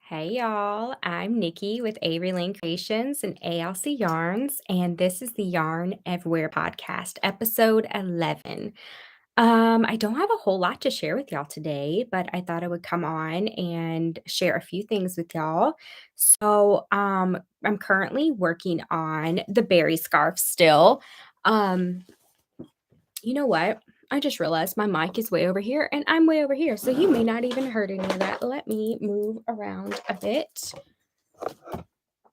Hey y'all, I'm Nikki with Avery Lane Creations and ALC Yarns, and this is the Yarn Everywhere podcast, episode 11. I don't have a whole lot to share with y'all today, but I thought I would come on and share a few things with y'all. I'm currently working on the berry scarf still. Um, you know what? I just realized my mic is way over here and I'm way over here, so you may not even heard any of that. Let me move around a bit.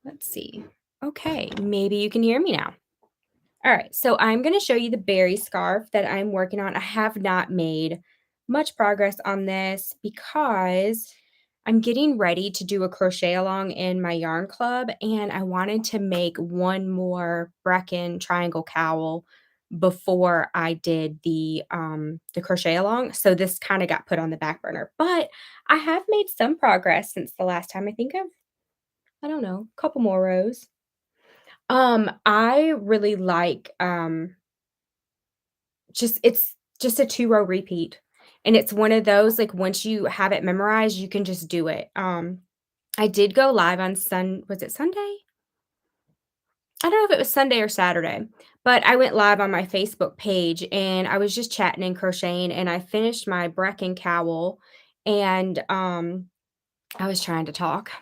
Let's see. Okay, maybe you can hear me now. All right, so I'm going to show you the berry scarf that I'm working on. I have not made much progress on this because I'm getting ready to do a crochet along in my yarn club, and I wanted to make one more Brecken triangle cowl before I did the crochet along. So this kind of got put on the back burner, but I have made some progress since the last time. I don't know, a couple more rows. I really like, it's just a 2-row repeat, and it's one of those, like, once you have it memorized, you can just do it. I did go live on was it Sunday? I don't know if it was Sunday or Saturday, but I went live on my Facebook page, and I was just chatting and crocheting, and I finished my Brecken cowl, and, I was trying to talk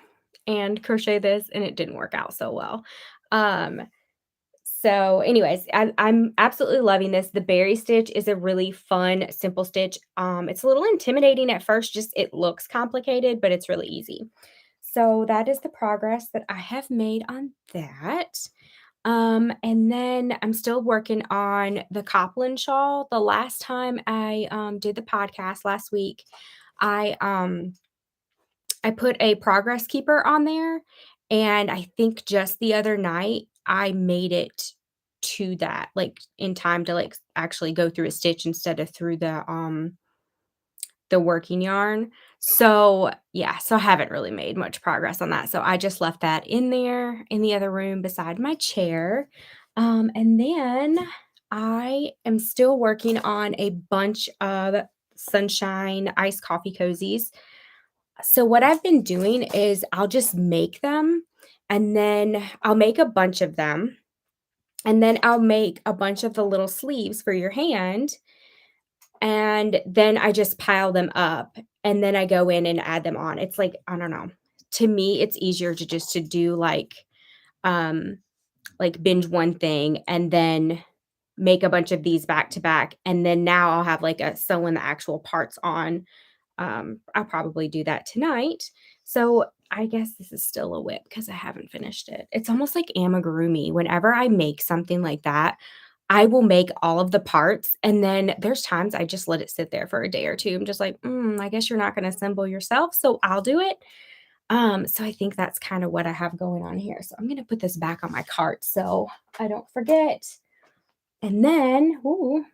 and crochet this, and it didn't work out so well. Um So, anyways, I'm absolutely loving this. The berry stitch is a really fun, simple stitch. It's a little intimidating at first, just it looks complicated, but it's really easy. So that is the progress that I have made on that. And then I'm still working on the Copland shawl. The last time I did the podcast last week, I I put a progress keeper on there, and I think just the other night, I made it to that, like, in time to, like, actually go through a stitch instead of through the working yarn. So, yeah, so I haven't really made much progress on that, so I just left that in there in the other room beside my chair. And then I am still working on a bunch of sunshine iced coffee cozies. So what I've been doing is I'll just make them, and then I'll make a bunch of them, and then I'll make a bunch of the little sleeves for your hand, and then I just pile them up, and then I go in and add them on. It's like, I don't know. To me, it's easier to just to do um like binge one thing and then make a bunch of these back to back, and then now I'll have like a sewing the actual parts on. I'll probably do that tonight. So I guess this is still a whip because I haven't finished it. It's almost like amigurumi. Whenever I make something like that, I will make all of the parts, and then there's times I just let it sit there for a day or two. I'm just like, I guess you're not going to assemble yourself, so I'll do it. So I think that's kind of what I have going on here. So I'm going to put this back on my cart so I don't forget. And then, ooh,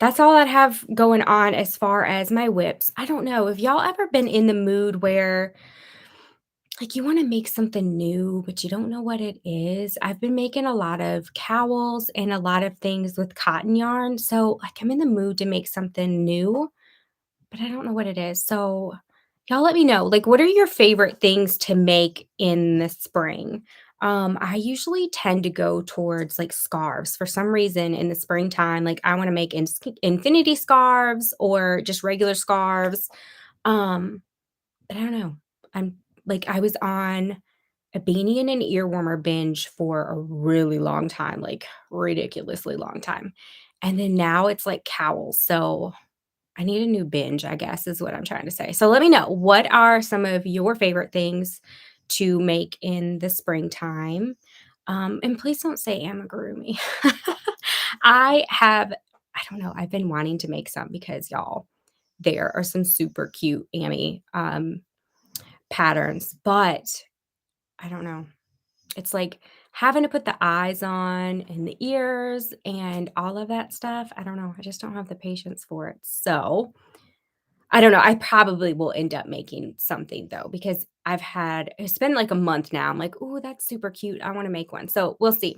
that's all I have going on as far as my whips. I don't know if y'all ever been in the mood where like you want to make something new, but you don't know what it is. I've been making a lot of cowls and a lot of things with cotton yarn. So like I'm in the mood to make something new, but I don't know what it is. So y'all let me know. Like, what are your favorite things to make in the spring? I usually tend to go towards like scarves for some reason in the springtime. Like, I want to make infinity scarves or just regular scarves. But I don't know. I'm like, I was on a beanie and an ear warmer binge for a really long time, like ridiculously long time. And then now it's like cowls. So I need a new binge, I guess, is what I'm trying to say. So let me know, what are some of your favorite things to make in the springtime? And please don't say amigurumi. I don't know, I've been wanting to make some because y'all, there are some super cute patterns, but I don't know. It's like having to put the eyes on and the ears and all of that stuff. I don't know. I just don't have the patience for it. So I don't know. I probably will end up making something though, because it's been like a month now. I'm like, oh, that's super cute. I want to make one. So we'll see.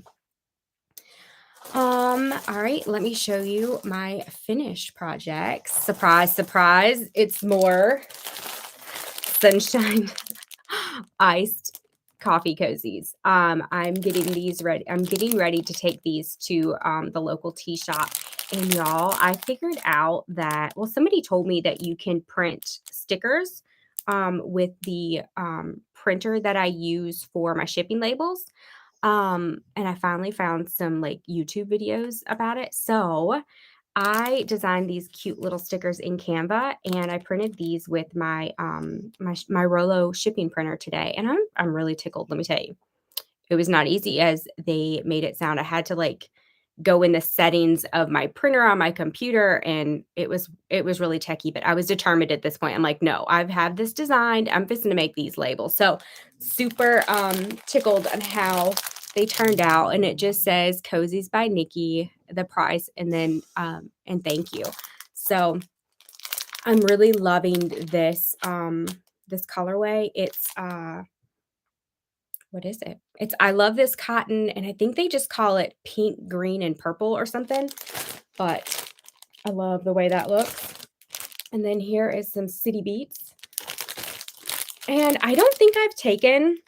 All right, let me show you my finished projects. Surprise, surprise. It's more. sunshine iced coffee cozies. I'm getting these ready. I'm getting ready to take these to the local tea shop. And y'all, I figured out that, well, somebody told me that you can print stickers with the printer that I use for my shipping labels. And I finally found some like YouTube videos about it. So I designed these cute little stickers in Canva, and I printed these with my my Rolo shipping printer today, and I'm really tickled. Let me tell you, it was not easy as they made it sound. I had to like go in the settings of my printer on my computer, and it was really techy. But I was determined at this point. I'm like, no, I've had this designed. I'm fixing to make these labels. So super tickled on how they turned out, and it just says "Cozies by Nikki," the price, and then and thank you. So I'm really loving this colorway. It's what is it? It's I love this cotton, and I think they just call it pink, green, and purple or something, but I love the way that looks. And then here is some City Beats. And I don't think I've taken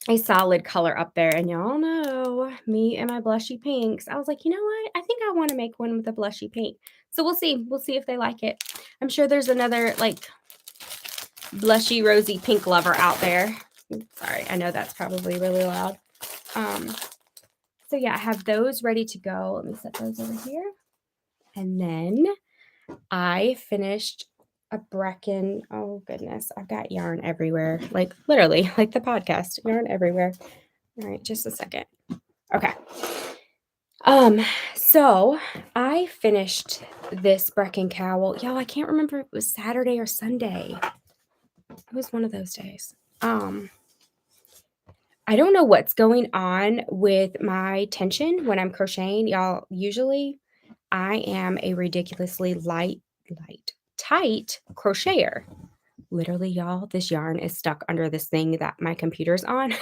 a solid color up there, and y'all know me and my blushy pinks. I was like, "You know what? I think I wanna make one with a blushy pink." So we'll see. We'll see if they like it. I'm sure there's another, like, blushy, rosy pink lover out there. Sorry, I know that's probably really loud. Um, so yeah, I have those ready to go. Let me set those over here. And then I finished a Brecken. Oh goodness, I've got yarn everywhere. Like literally, like the podcast, yarn everywhere. All right, just a second. Okay. Um, so I finished this Brecken cowl. Y'all, I can't remember if it was Saturday or Sunday. It was one of those days. I don't know what's going on with my tension when I'm crocheting. Y'all, usually I am a ridiculously tight crocheter. Literally, y'all, this yarn is stuck under this thing that my computer's on.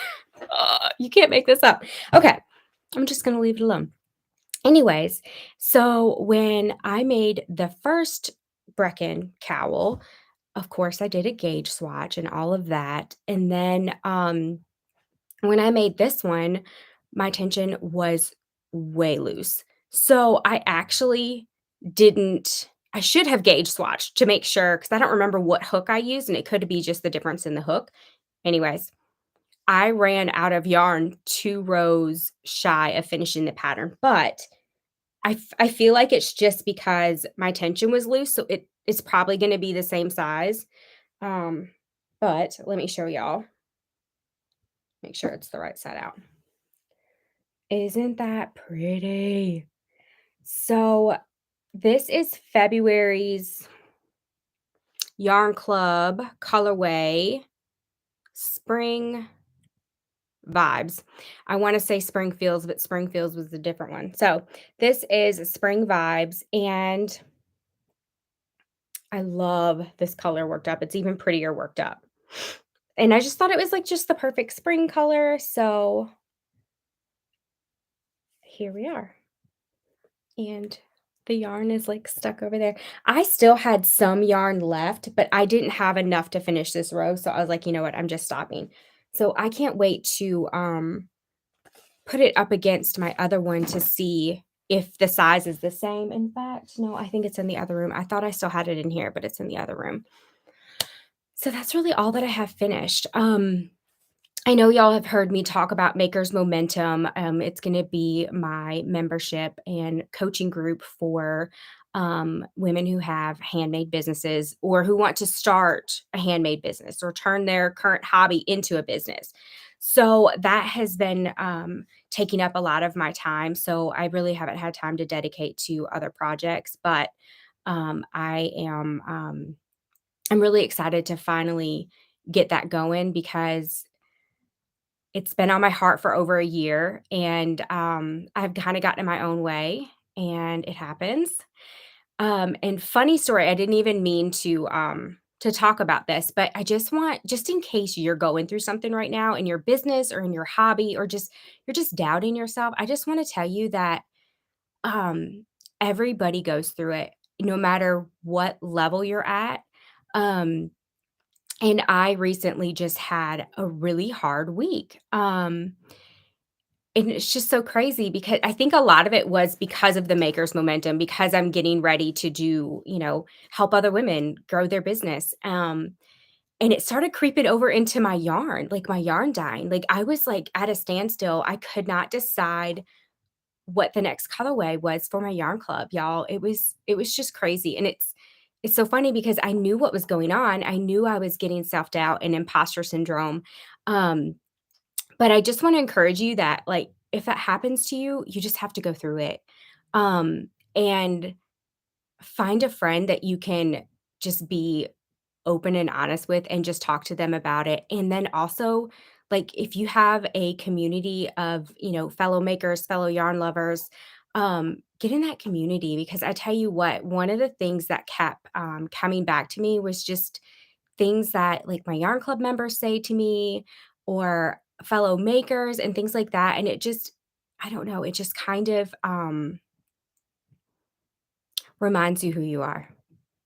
You can't make this up. Okay, I'm just going to leave it alone. Anyways, so when I made the first Brecken cowl, of course, I did a gauge swatch and all of that. And then when I made this one, my tension was way loose. So I actually didn't I should have gauge swatched to make sure because I don't remember what hook I used, and it could be just the difference in the hook. Anyways, I ran out of yarn 2 rows shy of finishing the pattern, but I feel like it's just because my tension was loose, so it's probably gonna be the same size. Um, but let me show y'all. Make sure it's the right side out. Isn't that pretty? So, this is February's Yarn Club colorway spring vibes. I wanna say Springfields, but Springfields was a different one. So, this is spring vibes, and I love this color worked up. It's even prettier worked up. And I just thought it was, like, just the perfect spring color, so here we are. And the yarn is, like, stuck over there. I still had some yarn left, but I didn't have enough to finish this row, so I was like, "You know what? I'm just stopping." So I can't wait to, put it up against my other one to see if the size is the same. In fact, no, I think it's in the other room. I thought I still had it in here, but it's in the other room. So that's really all that I have finished. I know y'all have heard me talk about Maker's Momentum. It's going to be my membership and coaching group for women who have handmade businesses or who want to start a handmade business or turn their current hobby into a business. So that has been taking up a lot of my time. So I really haven't had time to dedicate to other projects, but I am I'm really excited to finally get that going because it's been on my heart for over a year, and, I've kinda gotten in my own way, and it happens. And funny story, I didn't even mean to talk about this, but I just want just in case you're going through something right now in your business or in your hobby or just you're just doubting yourself, I just wanna tell you that, um, everybody goes through it, no matter what level you're at. Um And I recently just had a really hard week. And it's just so crazy because I think a lot of it was because of the maker's momentum, because I'm getting ready to do, help other women grow their business. And it started creeping over into my yarn, like my yarn dyeing. Like I was like at a standstill. I could not decide what the next colorway was for my yarn club, y'all. It was just crazy. And it's so funny because I knew what was going on. I knew I was getting self-doubt and imposter syndrome. Um, but I just want to encourage you that, like, if that happens to you, you just have to go through it. And find a friend that you can just be open and honest with and just talk to them about it. And then also, like, if you have a community of, fellow makers, fellow yarn lovers, get in that community because I tell you what, one of the things that kept coming back to me was just things that like my yarn club members say to me or fellow makers and things like that. And it just, I don't know, it just kind of reminds you who you are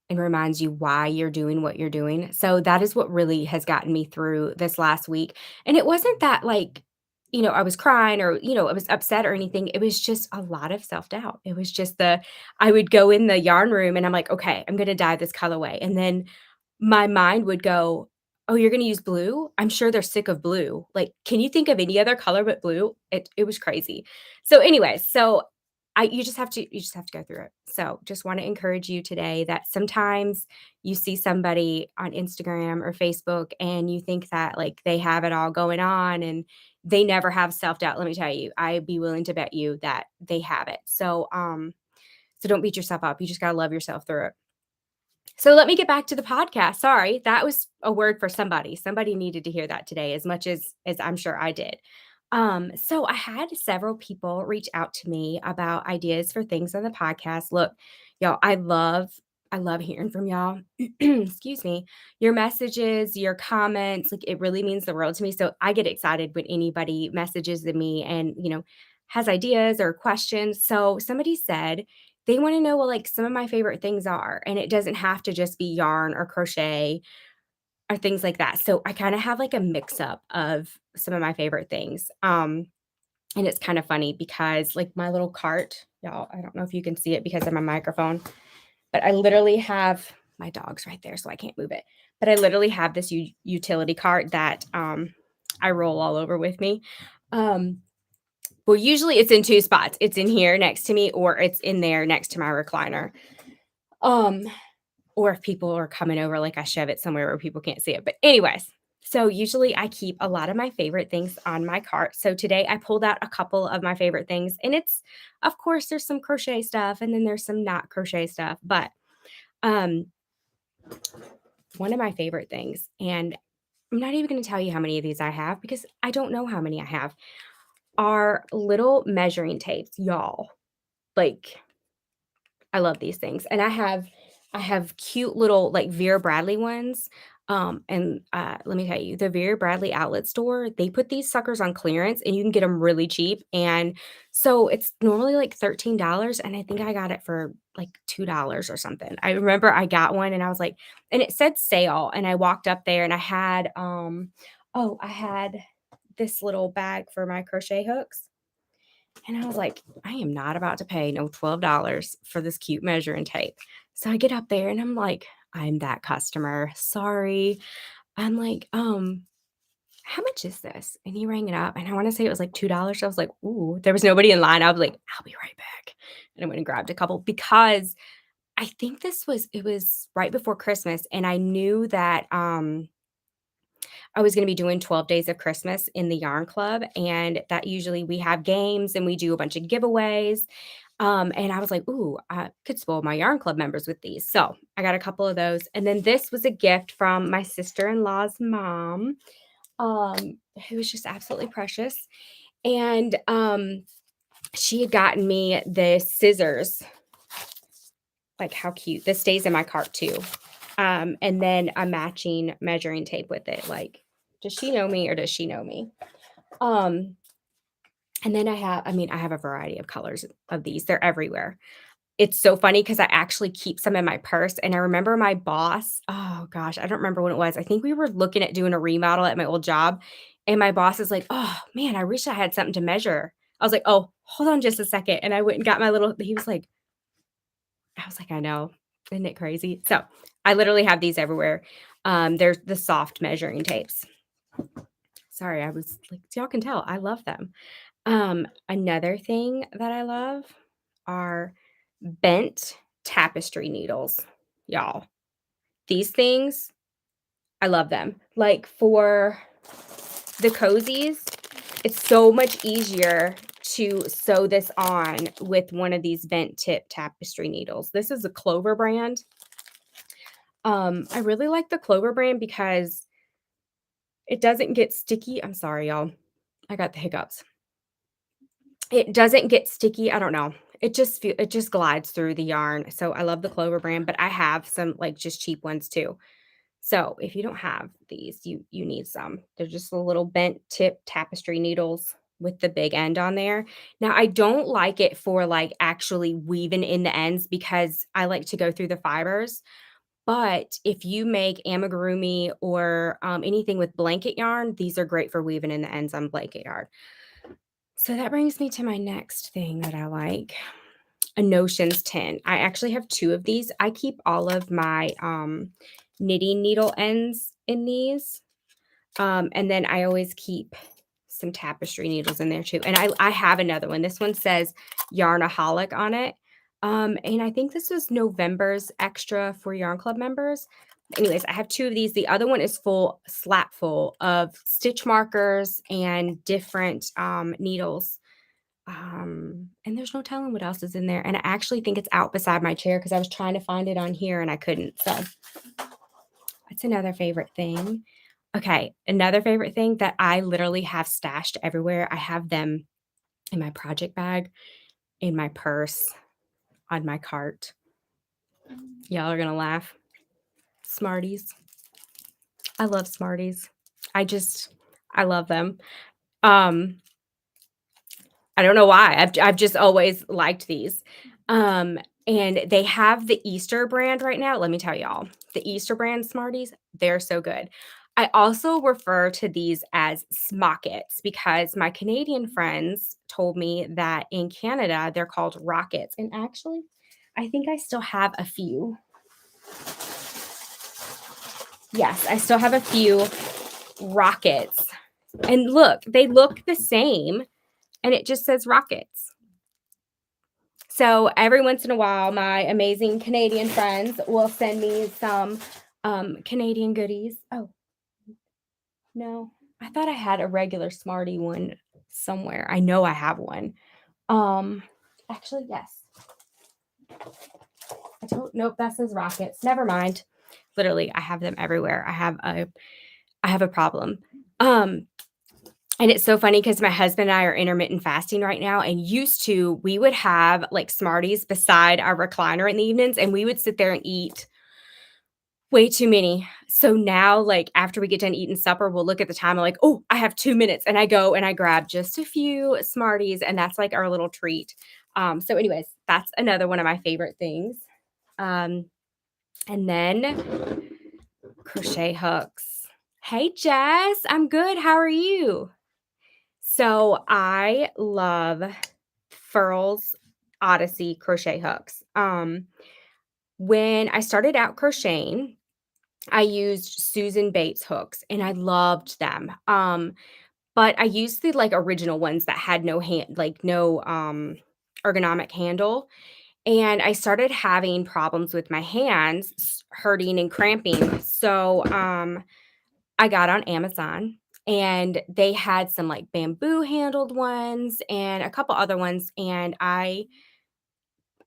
and reminds you why you're doing what you're doing. So that is what really has gotten me through this last week. And it wasn't that like, I was crying or, I was upset or anything. It was just a lot of self-doubt. It was just I would go in the yarn room and I'm like, okay, I'm going to dye this colorway. And then my mind would go, "Oh, you're gonna use blue? I'm sure they're sick of blue. Like, can you think of any other color but blue?" It was crazy. So anyways, I you just have to go through it. So, just wanna encourage you today that sometimes you see somebody on Instagram or Facebook and you think that, like, they have it all going on and they never have self-doubt. Let me tell you, I'd be willing to bet you that they have it. So don't beat yourself up. You just gotta love yourself through it. So let me get back to the podcast. Sorry, that was a word for somebody. Somebody needed to hear that today as much as I'm sure I did. So I had several people reach out to me about ideas for things on the podcast. Look, y'all, I love hearing from y'all. Excuse me. Your messages, your comments, like it really means the world to me. So I get excited when anybody messages to me and, has ideas or questions. So somebody said they wanna know what, like, some of my favorite things are, and it doesn't have to just be yarn or crochet or things like that. So I kinda have, like, a mix up of some of my favorite things, and it's kinda funny because, like, my little cart y'all, I don't know if you can see it because of my microphone, but I literally have my dog's right there, so I can't move it, but I literally have this utility cart that, I roll all over with me, um well, usually it's in 2 spots. It's in here next to me or it's in there next to my recliner. Um, or if people are coming over, like, I shove it somewhere where people can't see it. But anyways, so usually I keep a lot of my favorite things on my cart. So today I pulled out a couple of my favorite things, and it's of course, there's some crochet stuff and then there's some not crochet stuff, but, um, one of my favorite things, and I'm not even gonna tell you how many of these I have because I don't know how many I have, are little measuring tapes, y'all. Like, I love these things, and I have cute little, like, Vera Bradley ones, let me tell you, the Vera Bradley outlet store, they put these suckers on clearance, and you can get them really cheap, and so it's normally, like, $13, and I think I got it for, like, $2 or something. I remember I got one, and I was like and it said sale, and I walked up there, and I had this little bag for my crochet hooks, and I was like, "I am not about to pay no $12 for this cute measuring tape." So I get up there and I'm like, "I'm that customer. Sorry." I'm like, how much is this?" And he rang it up and I wanna say it was like $2. I was like, "Ooh." There was nobody in line. I was like, "I'll be right back." And I went and grabbed a couple because I think it was right before Christmas and I knew that, I was gonna be doing 12 days of Christmas in the yarn club, and that usually we have games and we do a bunch of giveaways. And I was like, "Ooh, I could spoil my yarn club members with these." So I got a couple of those. And then this was a gift from my sister-in-law's mom, who was just absolutely precious. And she had gotten me the scissors. Like, how cute. This stays in my cart too. And then a matching measuring tape with it. Like, does she know me or does she know me? Um, and then I have a variety of colors of these. They're everywhere. It's so funny because I actually keep some in my purse, and I remember my boss oh gosh, I don't remember when it was. I think we were looking at doing a remodel at my old job, and my boss is like, "Oh, man, I wish I had something to measure." I was like, "Oh, hold on just a second," and I went and got my little he was like I was like, "I know. Isn't it crazy?" So, I literally have these everywhere. They're the soft measuring tapes. Sorry, I was like y'all can tell, I love them. Another thing that I love are bent tapestry needles, y'all. These things, I love them. Like, for the cozies, it's so much easier to sew this on with one of these bent tip tapestry needles. This is a Clover brand. I really like the Clover brand because it doesn't get sticky. I'm sorry, y'all. I got the hiccups. It doesn't get sticky, I don't know. It just glides through the yarn, so I love the Clover brand, but I have some, like, just cheap ones too. So, if you don't have these, you need some. They're just a little bent tip tapestry needles with the big end on there. Now, I don't like it for, like, actually weaving in the ends because I like to go through the fibers, but if you make amigurumi or, anything with blanket yarn, these are great for weaving in the ends on blanket yarn. So that brings me to my next thing that I like, a Notions tin. I actually have 2 of these. I keep all of my, knitting needle ends in these, and then I always keep some tapestry needles in there too, and I have another one. This one says Yarnaholic on it, and I think this was November's extra for Yarn Club members. Anyways, I have 2 of these. The other one is full slap full of stitch markers and different, needles. And there's no telling what else is in there, and I actually think it's out beside my chair because I was trying to find it on here and I couldn't, so that's another favorite thing. Okay, another favorite thing that I literally have stashed everywhere, I have them in my project bag, in my purse, on my cart. Y'all are gonna laugh. Smarties. I love Smarties. I just I love them. Um, I don't know why. I've just always liked these. Um, and they have the Easter brand right now. Let me tell y'all, the Easter brand Smarties, they're so good. I also refer to these as smockets because my Canadian friends told me that in Canada they're called rockets. And actually, I think I still have a few. Yes, I still have a few rockets. And look, they look the same and it just says rockets. So every once in a while, my amazing Canadian friends will send me some Canadian goodies. Oh, no. I thought I had a regular Smartie one somewhere. I know I have one. Um, actually, yes. I don't nope, that says rockets. Never mind. Literally, I have them everywhere. I have a problem. Um, And it's so funny because my husband and I are intermittent fasting right now, and used to, we would have, like, Smarties beside our recliner in the evenings, and we would sit there and eat way too many. So now, like, after we get done eating supper, we'll look at the time, I'm like, "Oh, I have 2 minutes," and I go and I grab just a few Smarties, and that's, like, our little treat. So anyways, that's another one of my favorite things. Um, and then crochet hooks. Hey, Jess, I'm good, how are you? So I love Furl's Odyssey crochet hooks. When I started out crocheting, I used Susan Bates hooks and I loved them. But I used the like original ones that had no hand, like no ergonomic handle. And I started having problems with my hands hurting and cramping. So I got on Amazon and they had some like bamboo handled ones and a couple other ones, and I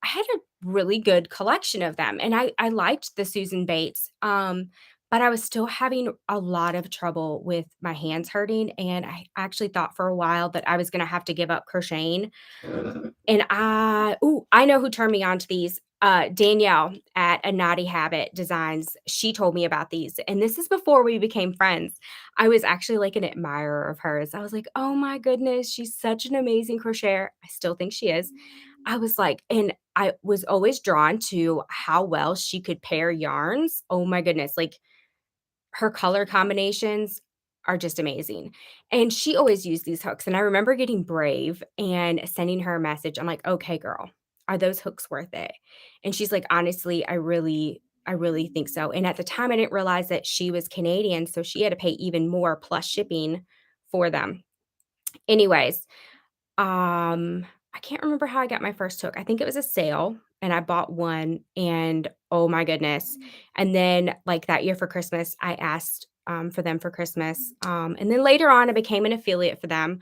had a really good collection of them, and I liked the Susan Bates, but I was still having a lot of trouble with my hands hurting, and I actually thought for a while that I was gonna have to give up crocheting, and I know who turned me on to these, Danielle at A Naughty Habit Designs, she told me about these, and this is before we became friends. I was actually, like, an admirer of hers. I was like, "Oh my goodness, she's such an amazing crocheter." I still think she is. I was like and I was always drawn to how well she could pair yarns. Oh my goodness, like, her color combinations are just amazing, and she always used these hooks, and I remember getting brave and sending her a message. I'm like, "Okay, girl, are those hooks worth it?" And she's like, "Honestly, I really think so." And at the time, I didn't realize that she was Canadian, so she had to pay even more plus shipping for them. Anyways, I can't remember how I got my first hook. I think it was a sale, and I bought one, and oh my goodness. And then, like, that year for Christmas, I asked, for them for Christmas, and then later on, I became an affiliate for them.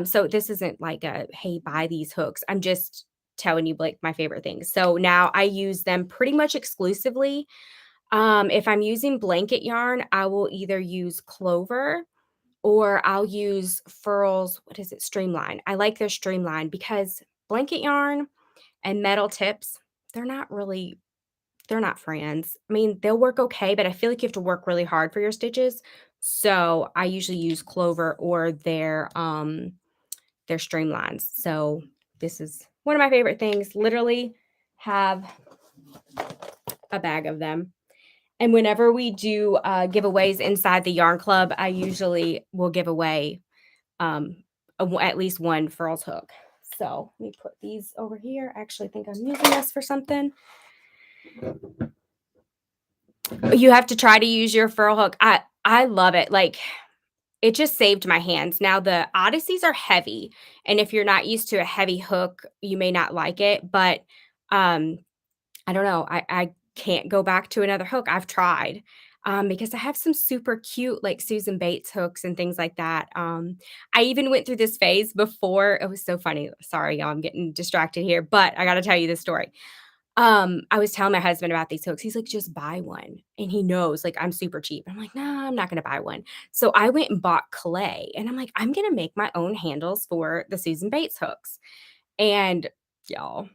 So this isn't like a, "Hey, buy these hooks." I'm just telling you, like, my favorite things. So now I use them pretty much exclusively. If I'm using blanket yarn, I will either use Clover or I'll use Furl's, what is it? Streamline. I like their Streamline because blanket yarn and metal tips, they're not really they're not friends. I mean, they'll work okay, but I feel like you have to work really hard for your stitches. So, I usually use Clover or their Streamlines. So, this is one of my favorite things. Literally have a bag of them. And whenever we do, giveaways inside the yarn club, I usually will give away at least one Furl's hook. So let me put these over here. I actually think I'm using this for something. You have to try to use your furl hook. I love it. Like it just saved my hands. Now the Odysseys are heavy, and if you're not used to a heavy hook, you may not like it. But um, I don't know. I can't go back to another hook. I've tried, because I have some super cute, like, Susan Bates hooks and things like that. I even went through this phase before it was so funny. Sorry, y'all, I'm getting distracted here, but I gotta tell you this story. I was telling my husband about these hooks. He's like, "Just buy one." And he knows, like, I'm super cheap. I'm like, "No, I'm not gonna buy one." So I went and bought clay, and I'm like, "I'm gonna make my own handles for the Susan Bates hooks." And y'all,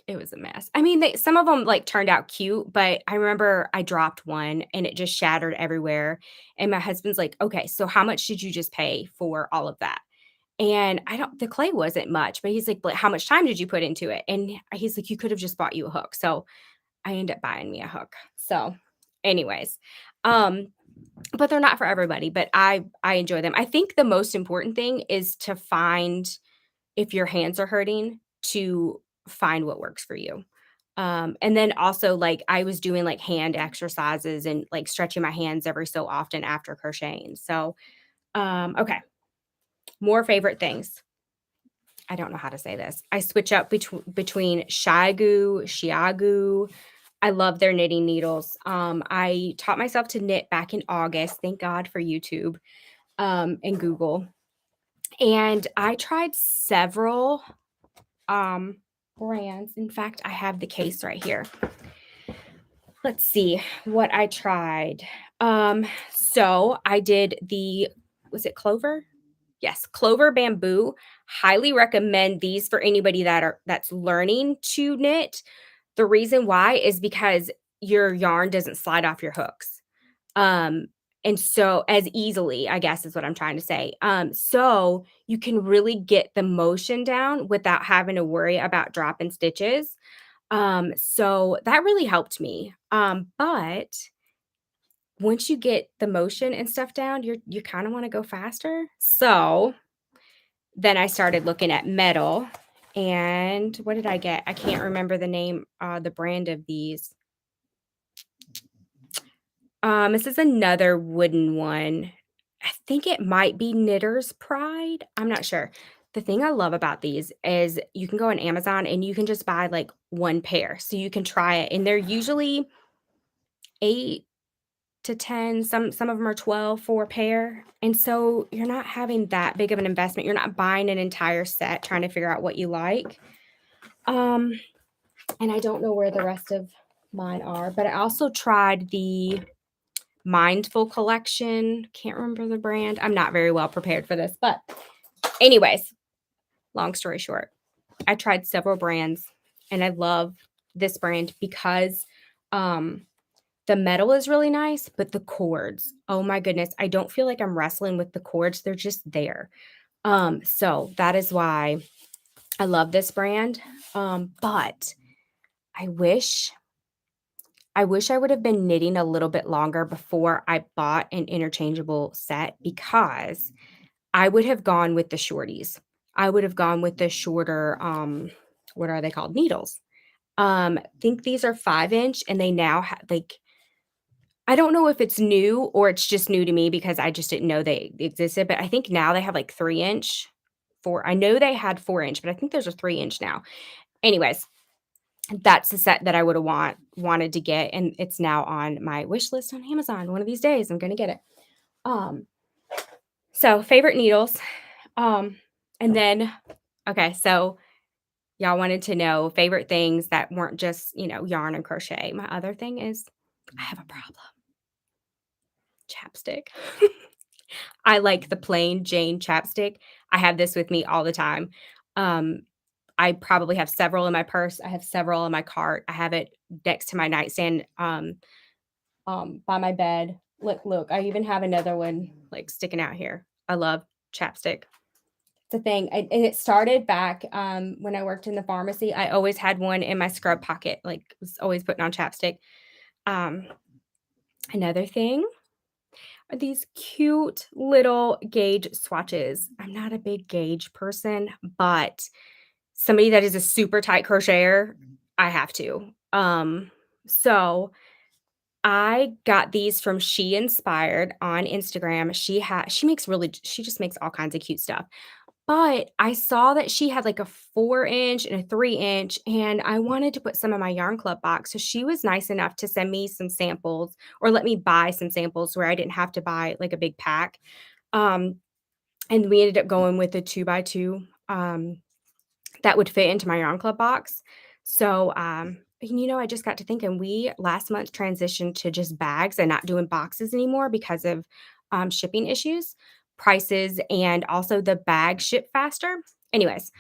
it was a mess. I mean, they some of them, like, turned out cute, but I remember I dropped one and it just shattered everywhere, and my husband's like, "Okay, so how much did you just pay for all of that?" And I don't the clay wasn't much, but he's like, "But how much time did you put into it?" And he's like, "You could have just bought you a hook." So, I ended up buying me a hook. So, anyways, um, but they're not for everybody, but I enjoy them. I think the most important thing is to find if your hands are hurting, to find what works for you. And then also, like, I was doing, like, hand exercises and, like, stretching my hands every so often after crocheting. So, okay, more favorite things. I don't know how to say this. I switch up between Shiagu, Shiagu. I love their knitting needles. I taught myself to knit back in August. Thank God for YouTube, and Google. And I tried several um, brands. In fact, I have the case right here. Let's see what I tried. So I did was it Clover? Yes, Clover Bamboo. Highly recommend these for anybody that's learning to knit. The reason why is because your yarn doesn't slide off your hooks. Um, and so as easily, I guess is what I'm trying to say. So you can really get the motion down without having to worry about dropping stitches. So that really helped me. But once you get the motion and stuff down, you kind of want to go faster. So then I started looking at metal. And what did I get? I can't remember the name, the brand of these. This is another wooden one. I think it might be Knitter's Pride. I'm not sure. The thing I love about these is you can go on Amazon and you can just buy like one pair. So you can try it. And they're usually 8 to 10. Some of them are 12 for a pair. And so you're not having that big of an investment. You're not buying an entire set trying to figure out what you like. Um, and I don't know where the rest of mine are, but I also tried the Mindful collection. Can't remember the brand. I'm not very well prepared for this, but anyways, long story short, I tried several brands and I love this brand because the metal is really nice, but the cords, oh my goodness, I don't feel like I'm wrestling with the cords. They're just there. So that is why I love this brand, but I wish I wish I would have been knitting a little bit longer before I bought an interchangeable set because I would have gone with the shorties. I would have gone with the shorter, what are they called? Needles. Think these are 5-inch and they now have like I don't know if it's new or it's just new to me because I just didn't know they existed, but I think now they have like 3-inch. 4 I know they had 4-inch, but I think there's a 3-inch now. Anyways, that's the set that I woulda wanted to get, and it's now on my wish list on Amazon. One of these days, I'm gonna get it. Um, so favorite needles, um, and then okay, so y'all wanted to know favorite things that weren't just, yarn and crochet. My other thing is I have a problem, chapstick. I like the plain Jane chapstick. I have this with me all the time. Um, I probably have several in my purse. I have several in my cart. I have it next to my nightstand, by my bed. Look, I even have another one, like, sticking out here. I love chapstick. It's a thing, and it started back, when I worked in the pharmacy. I always had one in my scrub pocket, like, was always putting on chapstick. Um, Another thing are these cute little gauge swatches. I'm not a big gauge person, but somebody that is a super tight crocheter, I have to. So I got these from She Inspired on Instagram. She just makes all kinds of cute stuff. But I saw that she had like a 4-inch and a 3-inch, and I wanted to put some in my yarn club box. So she was nice enough to send me some samples or let me buy some samples where I didn't have to buy like a big pack. Um, and we ended up going with a 2 by 2. That would fit into my yarn club box. So, I just got to thinking we last month transitioned to just bags and not doing boxes anymore because of shipping issues, prices, and also the bags ship faster. Anyways,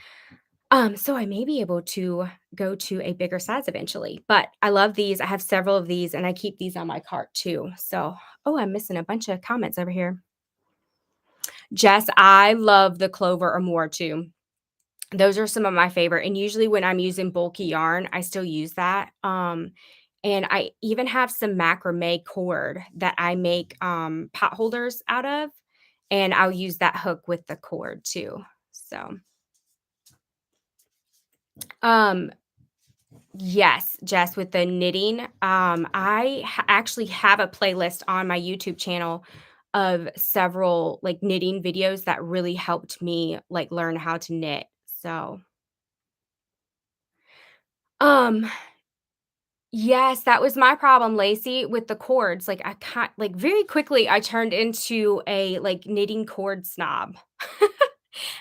so I may be able to go to a bigger size eventually, but I love these. I have several of these and I keep these on my cart too. So, oh, I'm missing a bunch of comments over here. Jess, I love the clover or more too. Those are some of my favorite, and usually when I'm using bulky yarn, I still use that, and I even have some macrame cord that I make, pot holders out of, and I'll use that hook with the cord too, so, um, yes, Jess, with the knitting, actually have a playlist on my YouTube channel of several, like, knitting videos that really helped me, like, learn how to knit, so, um yes, that was my problem, Lacey, with the cords. Like I can't like very quickly I turned into a like knitting cord snob.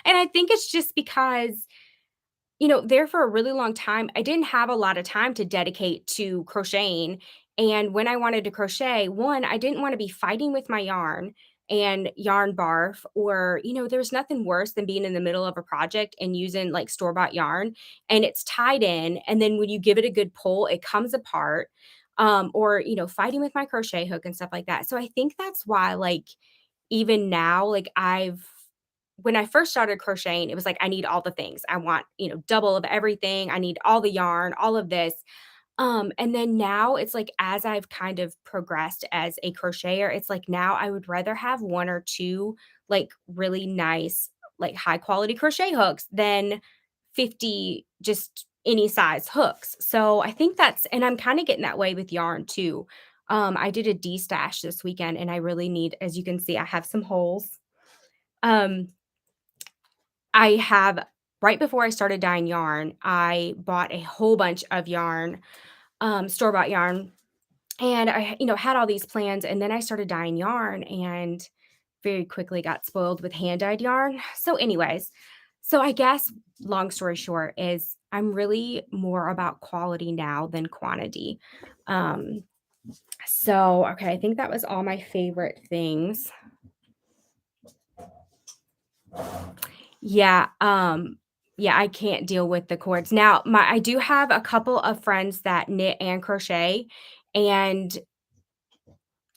And I think it's just because there for a really long time, I didn't have a lot of time to dedicate to crocheting. And when I wanted to crochet, one, I didn't want to be fighting with my yarn and yarn barf, or, there's nothing worse than being in the middle of a project and using like store bought yarn and it's tied in. And then when you give it a good pull, it comes apart. Or, fighting with my crochet hook and stuff like that. So I think that's why, like, even now, like when I first started crocheting, it was like, I need all the things. I want, double of everything. I need all the yarn, all of this. And then now it's like, as I've kind of progressed as a crocheter, it's like now I would rather have one or two like really nice, like high quality crochet hooks than 50 just any size hooks. So I think and I'm kind of getting that way with yarn too. I did a stash this weekend and I really need, as you can see, I have some holes. Um, I have right before I started dyeing yarn, I bought a whole bunch of yarn, store-bought yarn, and I, had all these plans, and then I started dyeing yarn and very quickly got spoiled with hand-dyed yarn. So anyways, so I guess long story short is I'm really more about quality now than quantity. Um, so okay, I think that was all my favorite things. Yeah, yeah, I can't deal with the cords. Now, I do have a couple of friends that knit and crochet, and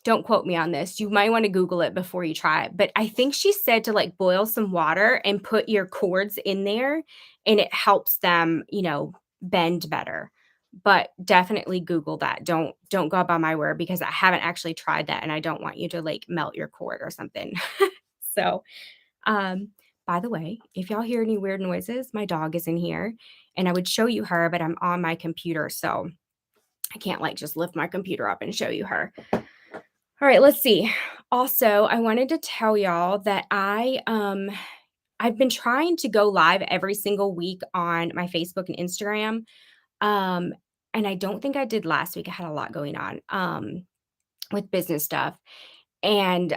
Don't quote me on this. You might wanna Google it before you try it, but I think she said to, like, boil some water and put your cords in there, and it helps them, bend better. But definitely Google that. Don't go by my word because I haven't actually tried that, and I don't want you to, like, melt your cord or something. So, um, by the way, if y'all hear any weird noises, my dog is in here, and I would show you her, but I'm on my computer, so I can't, like, just lift my computer up and show you her. All right, let's see. Also, I wanted to tell y'all that I've been trying to go live every single week on my Facebook and Instagram. Um, and I don't think I did last week. I had a lot going on with business stuff. And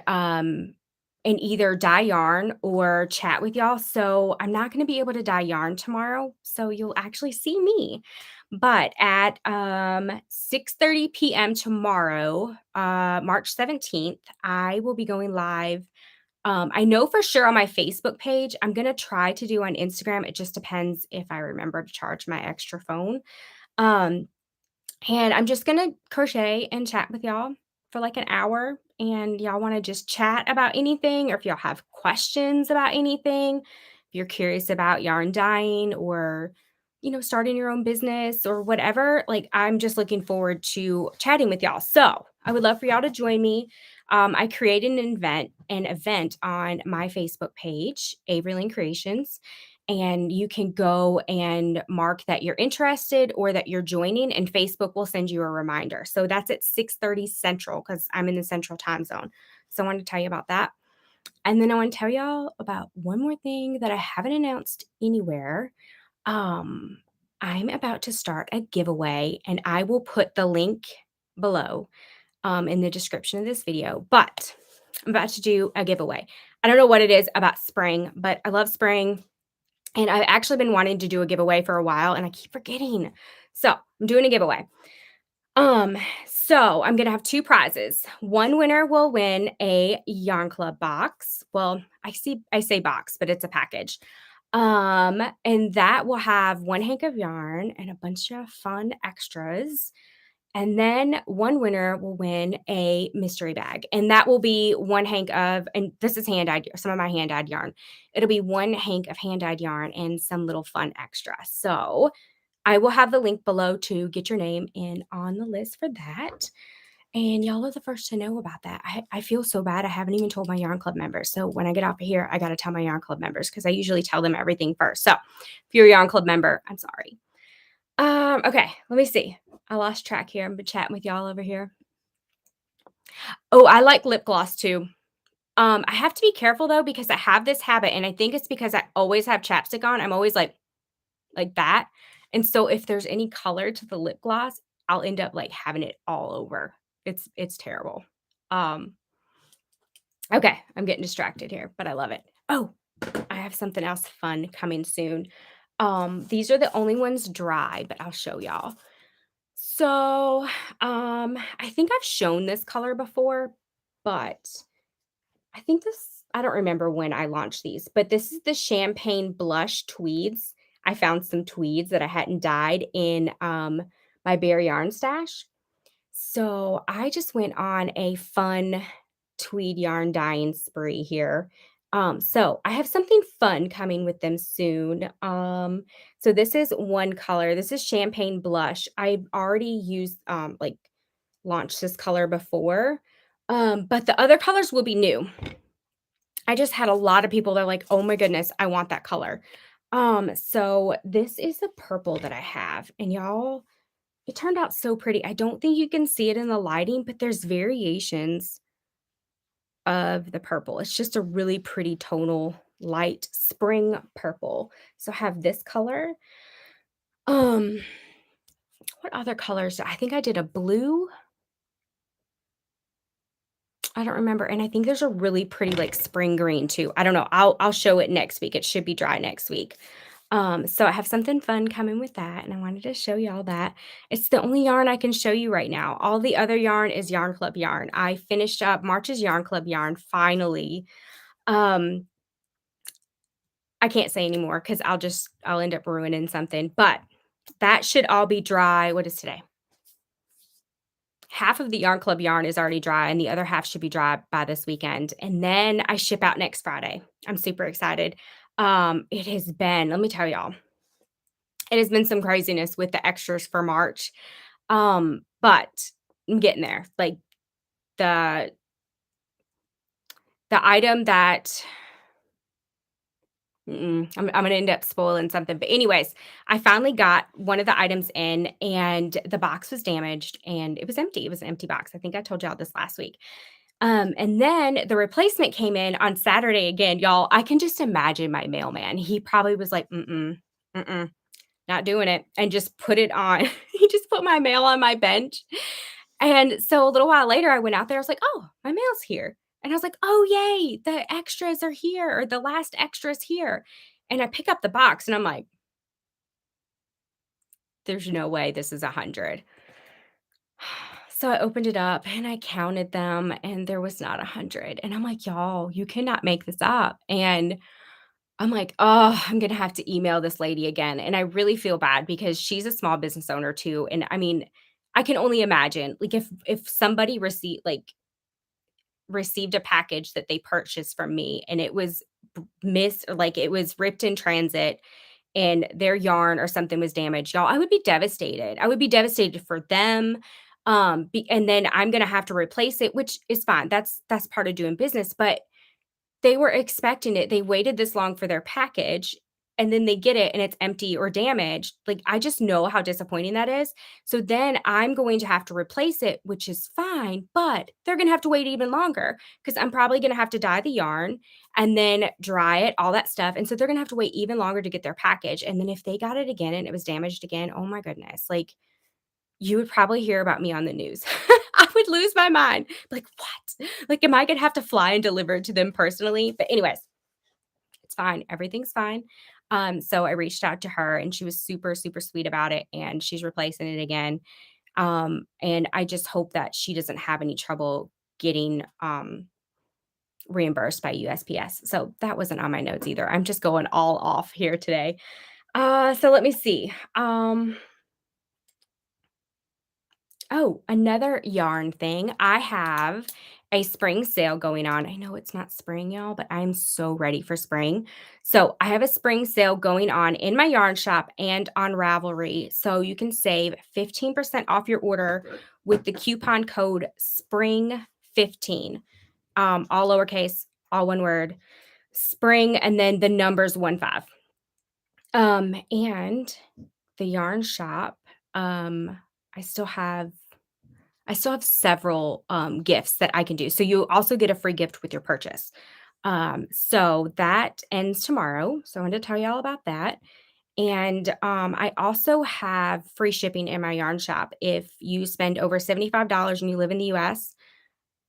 either dye yarn or chat with y'all. So I'm not going to be able to dye yarn tomorrow. So you'll actually see me. But at 6:30 p.m. tomorrow, March 17th, I will be going live. I know for sure on my Facebook page. I'm going to try to do on Instagram. It just depends if I remember to charge my extra phone. Um, and I'm just gonna crochet and chat with y'all for like an hour. And y'all want to just chat about anything, or if y'all have questions about anything, if you're curious about yarn dyeing or, starting your own business or whatever, like I'm just looking forward to chatting with y'all. So I would love for y'all to join me. I created an event on my Facebook page, Avery Lynn Creations, and you can go and mark that you're interested or that you're joining, and Facebook will send you a reminder. So that's at 6:30 Central because I'm in the Central time zone. So I wanted to tell you about that. And then I want to tell y'all about one more thing that I haven't announced anywhere. Um, I'm about to start a giveaway, and I will put the link below in the description of this video. But I'm about to do a giveaway. I don't know what it is about spring, but I love spring. And I've actually been wanting to do a giveaway for a while, and I keep forgetting. So I'm doing a giveaway. Um, so I'm gonna have two prizes. One winner will win a Yarn Club box. Well, I say box, but it's a package. And that will have one hank of yarn and a bunch of fun extras. And then one winner will win a mystery bag, and that will be one hank of, and this is hand dyed, some of my hand dyed yarn. It'll be one hank of hand dyed yarn and some little fun extra. So I will have the link below to get your name in on the list for that. And y'all are the first to know about that. I feel so bad. I haven't even told my Yarn Club members. So when I get off of here, I got to tell my Yarn Club members because I usually tell them everything first. So if you're a Yarn Club member, I'm sorry. Okay, let me see. I lost track here. I've been chatting with y'all over here. Oh, I like lip gloss too. I have to be careful though because I have this habit, and I think it's because I always have chapstick on. I'm always like that. And so if there's any color to the lip gloss, I'll end up like having it all over. It's terrible. Um, okay, I'm getting distracted here, but I love it. Oh, I have something else fun coming soon. These are the only ones dry, but I'll show y'all. So, I think I've shown this color before, but I don't remember when I launched these, but this is the Champagne Blush Tweeds. I found some tweeds that I hadn't dyed in my Bare Yarn stash. So I just went on a fun tweed yarn dyeing spree here. So I have something fun coming with them soon. So this is one color. This is Champagne Blush. I've already used like launched this color before. But the other colors will be new. I just had a lot of people that are like, "Oh my goodness, I want that color." So this is the purple that I have, and y'all, it turned out so pretty. I don't think you can see it in the lighting, but there's variations of the purple. It's just a really pretty tonal light spring purple. So I have this color. Um, what other colors? I think I did a blue. I don't remember, and I think there's a really pretty, like, spring green too. I don't know. I'll show it next week. It should be dry next week. So I have something fun coming with that, and I wanted to show y'all that. It's the only yarn I can show you right now. All the other yarn is Yarn Club yarn. I finished up March's Yarn Club yarn finally. Um, I can't say anymore because I'll end up ruining something, but that should all be dry. What is today? half of the Yarn Club yarn is already dry, and the other half should be dry by this weekend, and then I ship out next Friday. I'm super excited. It has been, let me tell y'all, it has been some craziness with the extras for March, but I'm getting there. Like, the item that I'm gonna end up spoiling something, but anyways, I finally got one of the items in, and the box was damaged, and it was empty. It was an empty box. I think I told y'all this last week. And then the replacement came in on Saturday again, y'all. I can just imagine my mailman. He probably was like, "Mm-mm, mm-mm, not doing it," and just put it on. He just put my mail on my bench. And so a little while later, I went out there. I was like, "Oh, my mail's here." And I was like, "Oh, yay, the extras are here, or the last extra's here." And I pick up the box and I'm like, "There's no way this is 100." So I opened it up and I counted them and there was not 100. And I'm like, "Y'all, you cannot make this up." And I'm like, "Oh, I'm gonna have to email this lady again." And I really feel bad because she's a small business owner too. And I mean, I can only imagine, like, if somebody received a package that they purchased from me and it was missed, or like it was ripped in transit and their yarn or something was damaged, y'all, I would be devastated. I would be devastated for them. And then I'm gonna have to replace it, which is fine. That's part of doing business. But they were expecting it. They waited this long for their package, and then they get it and it's empty or damaged. Like, I just know how disappointing that is. So then I'm going to have to replace it, which is fine, but they're gonna have to wait even longer because I'm probably gonna have to dye the yarn and then dry it, all that stuff. And so they're gonna have to wait even longer to get their package. And then if they got it again and it was damaged again, oh my goodness, like, you would probably hear about me on the news. I would lose my mind. Like, "What? Like, am I gonna have to fly and deliver it to them personally?" But anyways, it's fine. Everything's fine. So I reached out to her and she was super, super sweet about it, and she's replacing it again. And I just hope that she doesn't have any trouble getting reimbursed by USPS. So that wasn't on my notes either. I'm just going all off here today. So let me see. Oh, another yarn thing. I have a spring sale going on. I know it's not spring, y'all, but I'm so ready for spring. So I have a spring sale going on in my yarn shop and on Ravelry. So you can save 15% off your order with the coupon code SPRING15. All lowercase, all one word, spring, and then the numbers 15. And the yarn shop, I still have I still have several, gifts that I can do. So you also get a free gift with your purchase. So that ends tomorrow. So I wanted to tell you all about that. And I also have free shipping in my yarn shop if you spend over $75 and you live in the US.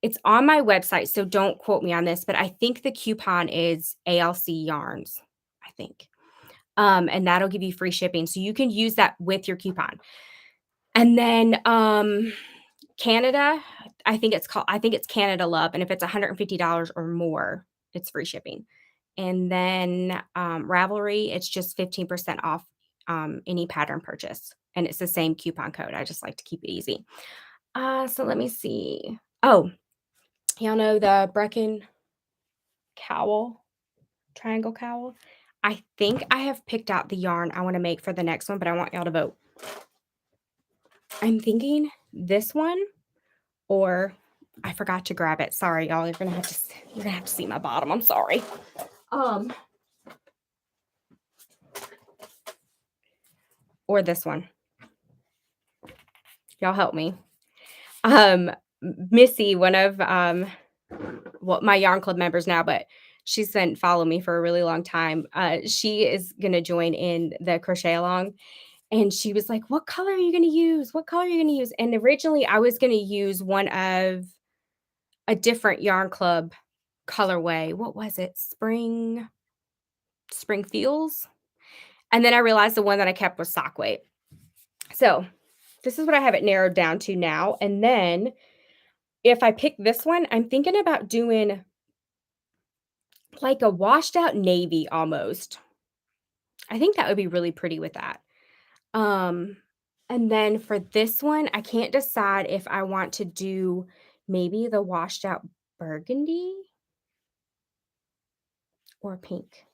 It's on my website, so don't quote me on this, but I think the coupon is ALC Yarns, I think. And that'll give you free shipping. So you can use that with your coupon. And then Canada, I think it's Canada Love, and if it's $150 or more, it's free shipping. And then, Ravelry, it's just 15% off, any pattern purchase, and it's the same coupon code. I just like to keep it easy. So let me see. Oh, y'all know the Brecken cowl, triangle cowl? I think I have picked out the yarn I wanna make for the next one, but I want y'all to vote. I'm thinking this one, or I forgot to grab it. Sorry, y'all. You're gonna have to see my bottom. I'm sorry. Um, or this one. Y'all help me. Missy, one of well, my yarn club members now, but she's been following me for a really long time. She is gonna join in the crochet along. And she was like, "What color are you gonna use? What color are you gonna use?" And originally I was gonna use one of a different yarn club colorway. What was it? Spring Feels? And then I realized the one that I kept was sock weight. So, this is what I have it narrowed down to now, and then if I pick this one, I'm thinking about doing like a washed out navy almost. I think that would be really pretty with that. Um, And then for this one, I can't decide if I want to do maybe the washed out burgundy or pink.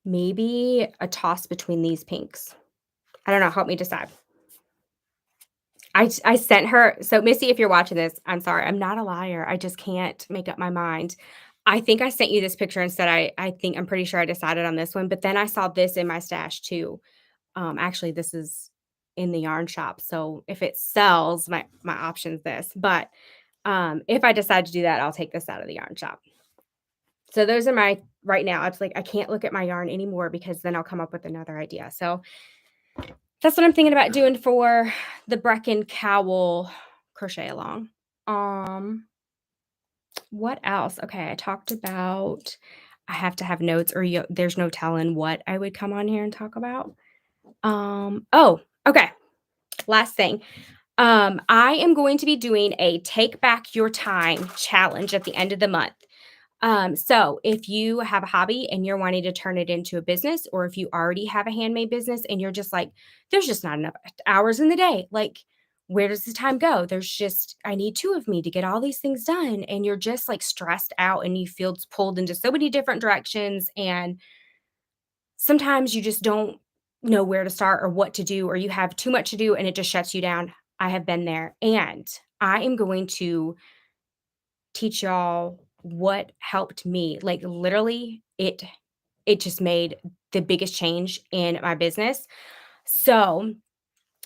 Maybe a toss between these pinks. I don't know, help me decide. I sent her so Missy, if you're watching this, I'm sorry, I'm not a liar, I just can't make up my mind. I think I sent you this picture and said I'm pretty sure I decided on this one, but then I saw this in my stash too. Actually, this is in the yarn shop, so if it sells, my option's this, but, if I decide to do that, I'll take this out of the yarn shop. So those are my right now, it's like I can't look at my yarn anymore because then I'll come up with another idea, so that's what I'm thinking about doing for the Brecken Cowl crochet along. Um, what else? Okay, I talked about I have to have notes or there's no telling what I would come on here and talk about. Oh, okay. Last thing. I am going to be doing a take back your time challenge at the end of the month. So if you have a hobby and you're wanting to turn it into a business, or if you already have a handmade business and you're just like, there's just not enough hours in the day. Like, where does the time go? I need two of me to get all these things done. And you're just like stressed out and you feel pulled into so many different directions. And sometimes you just don't know where to start or what to do, or you have too much to do and it just shuts you down. I have been there. And I am going to teach y'all what helped me. Like literally, it just made the biggest change in my business. So,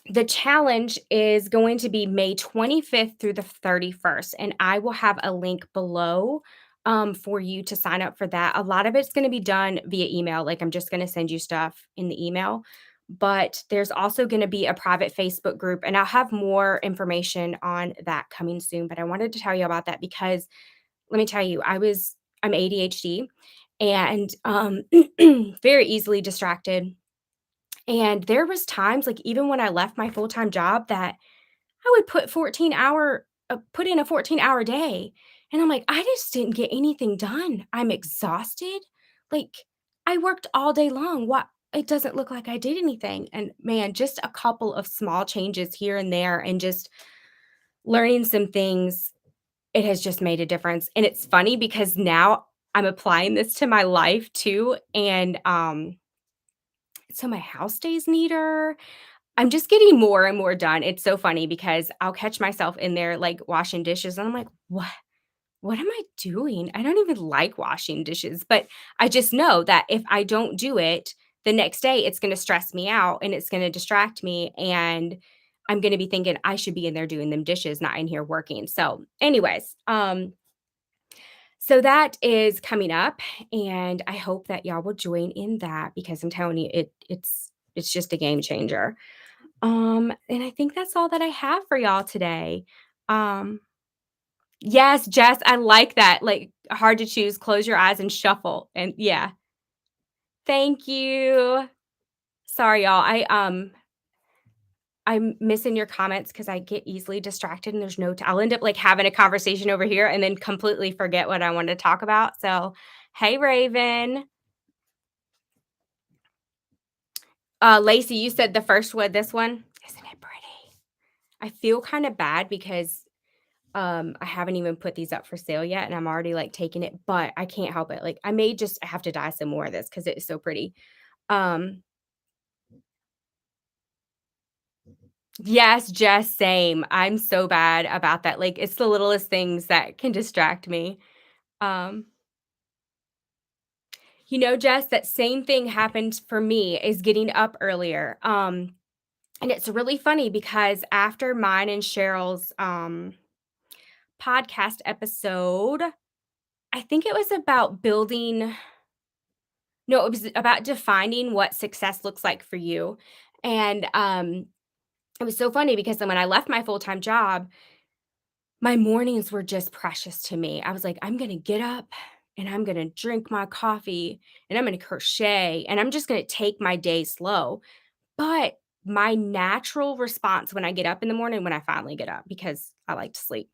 the challenge is going to be May 25th through the 31st, and I will have a link below for you to sign up for that. A lot of it's going to be done via email. Like, I'm just going to send you stuff in the email. But there's also going to be a private Facebook group, and I'll have more information on that coming soon. But I wanted to tell you about that because let me tell you, I'm ADHD and very easily distracted. And there was times, like, even when I left my full-time job that I would put in a 14-hour day, and I'm like, "I just didn't get anything done. I'm exhausted." Like, I worked all day long. What it doesn't look like I did anything, and man, just a couple of small changes here and there and just learning some things, it has just made a difference, and it's funny because now I'm applying this to my life too, and, so my house stays neater. I'm just getting more and more done. It's so funny because I'll catch myself in there, like, washing dishes, and I'm like, What am I doing? I don't even like washing dishes." But I just know that if I don't do it, the next day, it's gonna stress me out, and it's gonna distract me, and I'm gonna be thinking, "I should be in there doing them dishes, not in here working." So, anyways, so that is coming up, and I hope that y'all will join in that because I'm telling you, it's just a game changer. And I think that's all that I have for y'all today. Um, yes, Jess, I like that. Like hard to choose, close your eyes and shuffle. And yeah, thank you. Sorry, y'all. I'm missing your comments because I get easily distracted and there's no I'll end up like having a conversation over here and then completely forget what I wanted to talk about. So, hey Raven. Lacey, you said the first one, this one. Isn't it pretty? I feel kind of bad because I haven't even put these up for sale yet, and I'm already, like, taking it, but I can't help it, like, I may just have to dye some more of this because it is so pretty. Um Yes, Jess, same. I'm so bad about that, like, it's the littlest things that can distract me. Um, Jess, that same thing happened for me, is getting up earlier, and it's really funny because after mine and Cheryl's, podcast episode, I think it was about building no, it was about defining what success looks like for you. And it was so funny because then when I left my full-time job, my mornings were just precious to me. I was like, I'm going to get up and I'm going to drink my coffee and I'm going to crochet and I'm just going to take my day slow. But my natural response when I get up in the morning, when I finally get up because I like to sleep,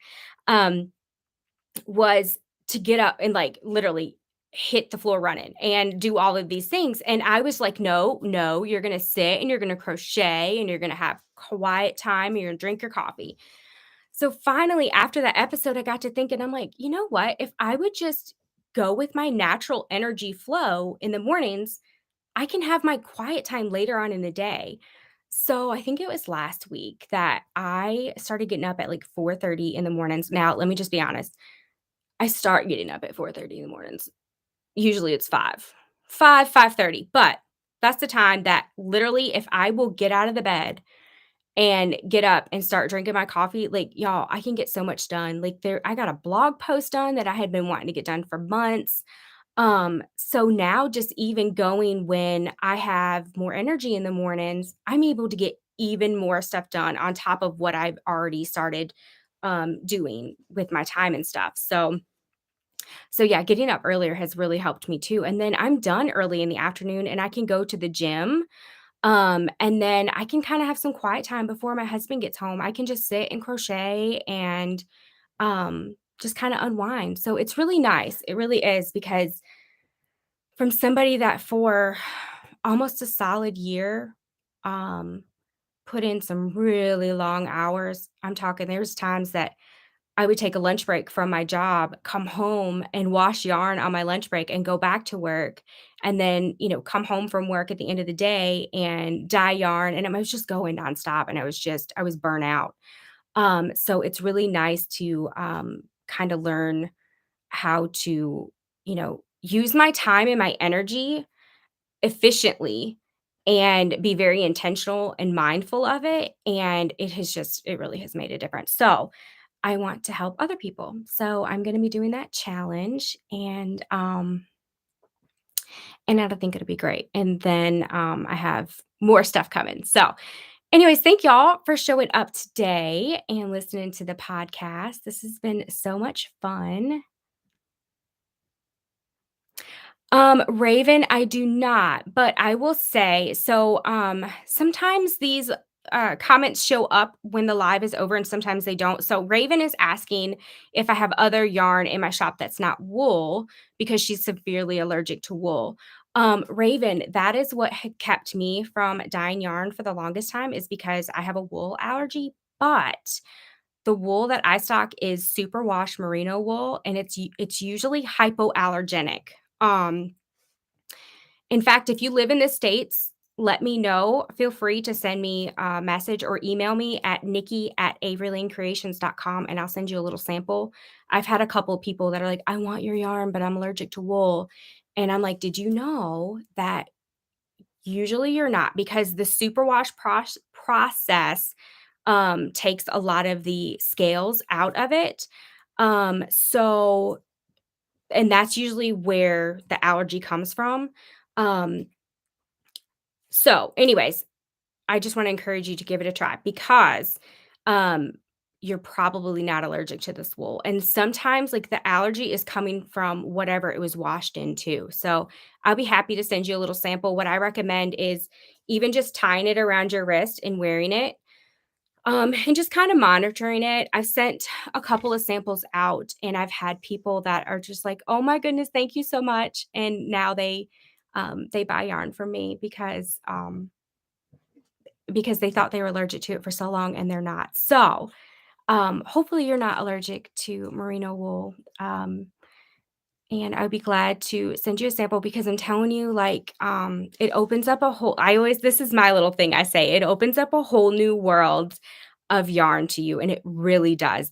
um, was to get up and like literally hit the floor running and do all of these things. And I was like, no, no, you're going to sit and you're going to crochet and you're going to have quiet time and you're going to drink your coffee. So finally, after that episode, I got to thinking, I'm like, you know what? If I would just go with my natural energy flow in the mornings, I can have my quiet time later on in the day. So I think it was last week that I started getting up at like 4:30 in the mornings. Now, let me just be honest. I start getting up at 4:30 in the mornings. Usually it's 5:30, but that's the time that literally if I will get out of the bed and get up and start drinking my coffee, like, y'all, I can get so much done. Like, I got a blog post done that I had been wanting to get done for months. So now just even going when I have more energy in the mornings, I'm able to get even more stuff done on top of what I've already started doing with my time and stuff. So yeah, getting up earlier has really helped me too. And then I'm done early in the afternoon and I can go to the gym. And then I can kind of have some quiet time before my husband gets home. I can just sit and crochet and just kind of unwind. So it's really nice. It really is because from somebody that for almost a solid year um put in some really long hours. I'm talking there's times that I would take a lunch break from my job, come home and wash yarn on my lunch break and go back to work, and then, come home from work at the end of the day and dye yarn, and I was just going nonstop, and I was burnt out. So it's really nice to, kinda learn how to, use my time and my energy efficiently and be very intentional and mindful of it, and it really has made a difference. So I want to help other people. So I'm gonna be doing that challenge and I think it'll be great. And then I have more stuff coming. So anyways, thank y'all for showing up today and listening to the podcast. This has been so much fun. Raven, I do not, but I will say, so, sometimes these, comments show up when the live is over and sometimes they don't. So Raven is asking if I have other yarn in my shop that's not wool because she's severely allergic to wool. Raven, that is what had kept me from dyeing yarn for the longest time is because I have a wool allergy, but the wool that I stock is superwash merino wool, and it's usually hypoallergenic. Um, in fact, if you live in the States, let me know. Feel free to send me a message or email me at nikki@averylanecreations.com and I'll send you a little sample. I've had a couple people that are like, I want your yarn, but I'm allergic to wool. And I'm like, did you know that usually you're not because the superwash process takes a lot of the scales out of it. So and that's usually where the allergy comes from. Um, so anyways, I just want to encourage you to give it a try because um you're probably not allergic to this wool. And sometimes like the allergy is coming from whatever it was washed into. So I'll be happy to send you a little sample. What I recommend is even just tying it around your wrist and wearing it. And just kind of monitoring it. I've sent a couple of samples out and I've had people that are just like, "Oh my goodness, thank you so much." And now they buy yarn from me because they thought they were allergic to it for so long and they're not. So, hopefully you're not allergic to merino wool. And I would be glad to send you a sample because I'm telling you, like, it opens up a whole this is my little thing I say, it opens up a whole new world of yarn to you, and it really does.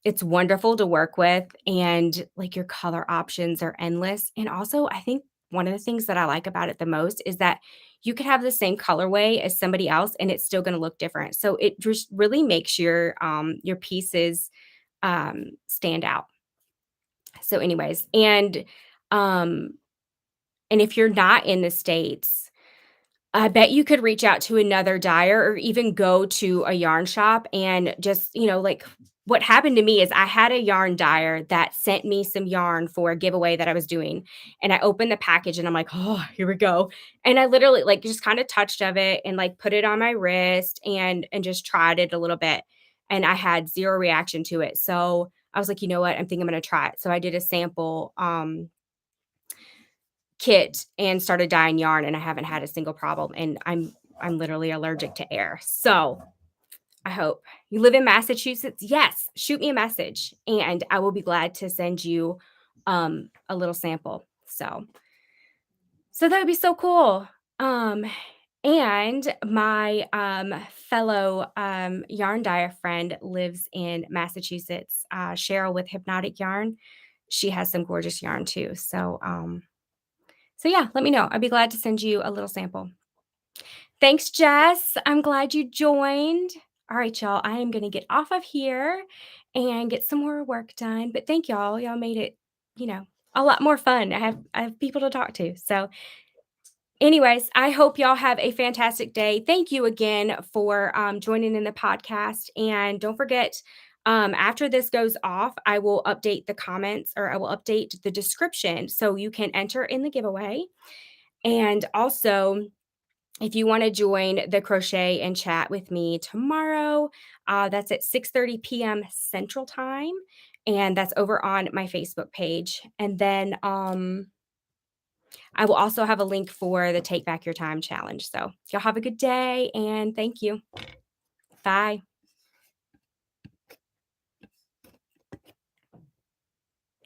It's wonderful to work with, and, like, your color options are endless, and also, I think one of the things that I like about it the most is that you could have the same colorway as somebody else, and it's still gonna look different, so it just really makes your pieces, stand out. So anyways, um, and if you're not in the States, I bet you could reach out to another dyer or even go to a yarn shop and just, like what happened to me is I had a yarn dyer that sent me some yarn for a giveaway that I was doing. And I opened the package and I'm like, oh, here we go. And I literally like just kind of touched of it and like put it on my wrist and just tried it a little bit. And I had zero reaction to it. So I was like, "You know what? I think I'm gonna try it." So I did a sample, kit and started dyeing yarn, and I haven't had a single problem, and I'm literally allergic to air. So, I hope you live in Massachusetts? Yes, shoot me a message, and I will be glad to send you, a little sample. So that would be so cool. Um, and my, fellow, yarn dyer friend lives in Massachusetts, Cheryl with Hypnotic Yarn. She has some gorgeous yarn too. So yeah, let me know. I'd be glad to send you a little sample. Thanks, Jess. I'm glad you joined. All right, y'all. I am going to get off of here and get some more work done. But thank y'all. Y'all made it, you know, a lot more fun. I have people to talk to. So, anyways, I hope y'all have a fantastic day. Thank you again for joining in the podcast. And don't forget, after this goes off, I will update the comments or I will update the description so you can enter in the giveaway. And also, if you want to join the crochet and chat with me tomorrow, that's at 6:30 p.m. Central Time, and that's over on my Facebook page. And then I will also have a link for the Take Back Your Time challenge. So y'all have a good day, and thank you. Bye.